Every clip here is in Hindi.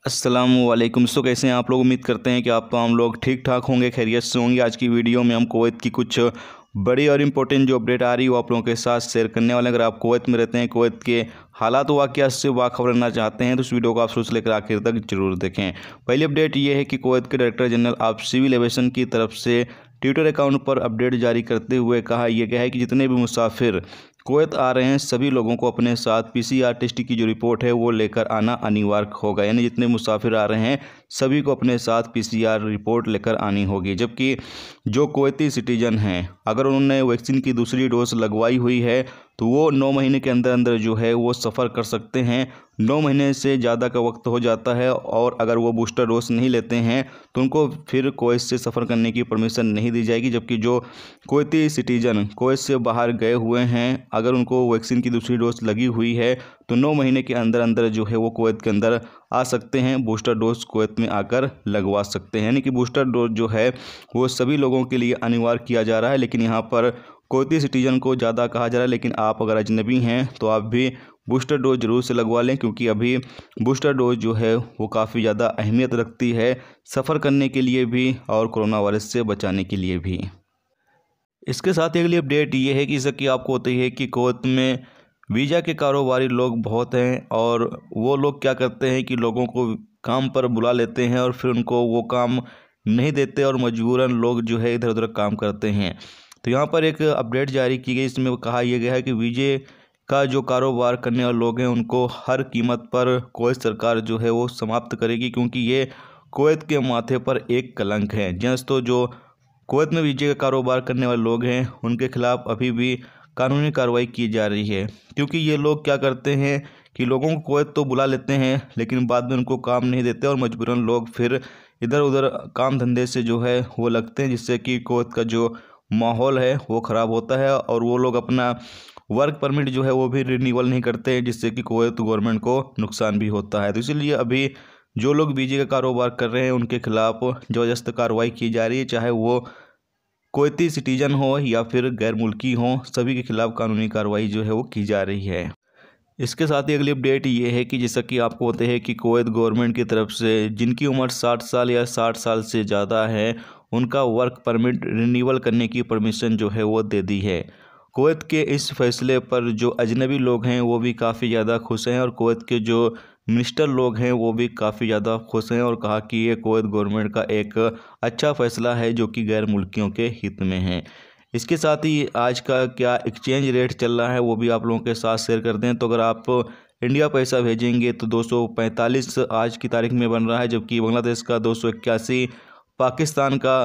अस्सलामुअलैकुम। सो कैसे हैं आप लोग। उम्मीद करते हैं कि आप तमाम लोग ठीक ठाक होंगे, खैरियत से होंगे। आज की वीडियो में हम कुवैत की कुछ बड़ी और इम्पोर्टेंट जो अपडेट आ रही है वो आप लोगों के साथ शेयर करने वाले हैं। अगर आप कुवैत में रहते हैं, कुवैत के हालात वाक़यात से बाखबर रहना चाहते हैं तो इस वीडियो को आप शुरू से लेकर आखिर तक जरूर देखें। पहली अपडेट ये है कि कुवैत के director general of civil aviation की तरफ से ट्विटर अकाउंट पर अपडेट जारी करते हुए कहा यह गया है कि जितने भी मुसाफिर कुवैत आ रहे हैं सभी लोगों को अपने साथ पीसीआर टेस्ट की जो रिपोर्ट है वो लेकर आना अनिवार्य होगा। यानी जितने मुसाफिर आ रहे हैं सभी को अपने साथ पीसीआर रिपोर्ट लेकर आनी होगी। जबकि जो कुवैती सिटीजन हैं अगर उन्होंने वैक्सीन की दूसरी डोज लगवाई हुई है तो वो 9 महीने के अंदर अंदर जो है वो सफ़र कर सकते हैं। 9 महीने से ज़्यादा का वक्त हो जाता है और अगर वो बूस्टर डोज नहीं लेते हैं तो उनको फिर कुवैत से सफ़र करने की परमिशन नहीं दी जाएगी। जबकि जो कुवैती सिटीजन कुवैत से बाहर गए हुए हैं अगर उनको वैक्सीन की दूसरी डोज लगी हुई है तो 9 महीने के अंदर अंदर जो है वो कुवैत के अंदर आ सकते हैं, बूस्टर डोज कुवैत में आकर लगवा सकते हैं। यानी कि बूस्टर डोज जो है वो सभी लोगों के लिए अनिवार्य किया जा रहा है। लेकिन यहाँ पर कुवैती सिटीजन को ज़्यादा कहा जा रहा है, लेकिन आप अगर अजनबी हैं तो आप भी बूस्टर डोज ज़रूर से लगवा लें, क्योंकि अभी बूस्टर डोज जो है वो काफ़ी ज़्यादा अहमियत रखती है सफ़र करने के लिए भी और कोरोना वायरस से बचाने के लिए भी। इसके साथ ही अगली अपडेट ये है कि जैसा कि आपको होती है कि कुवैत में वीज़ा के कारोबारी लोग बहुत हैं और वो लोग क्या करते हैं कि लोगों को काम पर बुला लेते हैं और फिर उनको वो काम नहीं देते और मजबूरन लोग जो है इधर उधर काम करते हैं। तो यहाँ पर एक अपडेट जारी की गई, इसमें कहा यह गया है कि वीज़े का जो कारोबार करने वाले लोग हैं उनको हर कीमत पर कुवैत सरकार जो है वो समाप्त करेगी, क्योंकि ये कुवैत के माथे पर एक कलंक है। तो जो कुवैत में वीज़े का कारोबार करने वाले लोग हैं उनके खिलाफ अभी भी कानूनी कार्रवाई की जा रही है, क्योंकि ये लोग क्या करते हैं कि लोगों को कुवैत तो बुला लेते हैं लेकिन बाद में उनको काम नहीं देते और मजबूरन लोग फिर इधर उधर काम धंधे से जो है वो लगते हैं, जिससे कि कुवैत का जो माहौल है वो ख़राब होता है और वो लोग अपना वर्क परमिट जो है वो भी रिन्यूअल नहीं करते हैं, जिससे कि कुवैत गवर्नमेंट को नुकसान भी होता है। तो इसीलिए अभी जो लोग वीज़े का कारोबार कर रहे हैं उनके खिलाफ ज़बरदस्त कार्रवाई की जा रही है, चाहे वो कुवैती सिटीजन हो या फिर गैर मुल्की हो, सभी के खिलाफ कानूनी कार्रवाई जो है वो की जा रही है। इसके साथ ही अगली अपडेट ये है कि जैसा कि आपको होते हैं कि कुवैत गवर्नमेंट की तरफ से जिनकी उम्र 60 साल या 60 साल से ज़्यादा है उनका वर्क परमिट रिन्यूअल करने की परमिशन जो है वो दे दी है। कुवैत के इस फैसले पर जो अजनबी लोग हैं वो भी काफ़ी ज़्यादा खुश हैं और कुवैत के जो मिनिस्टर लोग हैं वो भी काफ़ी ज़्यादा खुश हैं और कहा कि ये कुवैत गवर्नमेंट का एक अच्छा फ़ैसला है जो कि गैर मुल्कियों के हित में है। इसके साथ ही आज का क्या एक्सचेंज रेट चल रहा है वो भी आप लोगों के साथ शेयर कर दें। तो अगर आप इंडिया पैसा भेजेंगे तो 245 आज की तारीख में बन रहा है, जबकि बांग्लादेश का 281, पाकिस्तान का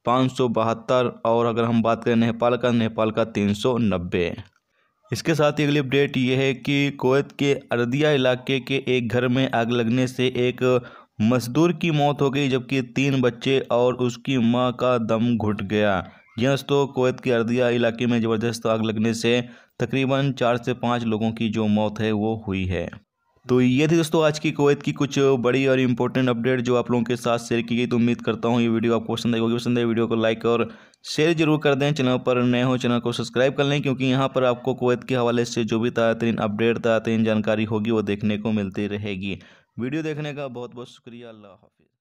572 और अगर हम बात करें नेपाल का 390। इसके साथ ही अगली अपडेट ये है कि कुवैत के अर्दिया इलाके के एक घर में आग लगने से एक मजदूर की मौत हो गई, जबकि 3 बच्चे और उसकी मां का दम घुट गया। तो कुवैत के अर्दिया इलाके में ज़बरदस्त आग लगने से तकरीबन 4 से 5 लोगों की जो मौत है वो हुई है। तो ये थी दोस्तों आज की कुवैत की कुछ बड़ी और इम्पोर्टेंट अपडेट जो आप लोगों के साथ शेयर की गई। तो उम्मीद करता हूँ ये वीडियो आपको पसंद आई होगी। पसंद है वीडियो को लाइक और शेयर जरूर कर दें। चैनल पर नए हो चैनल को सब्सक्राइब कर लें, क्योंकि यहाँ पर आपको कुवैत के हवाले से जो भी ताज़ा तरीन अपडेट ताज़ा तरीन जानकारी होगी वो देखने को मिलती रहेगी। वीडियो देखने का बहुत बहुत शुक्रिया। अल्लाह हाफिज़।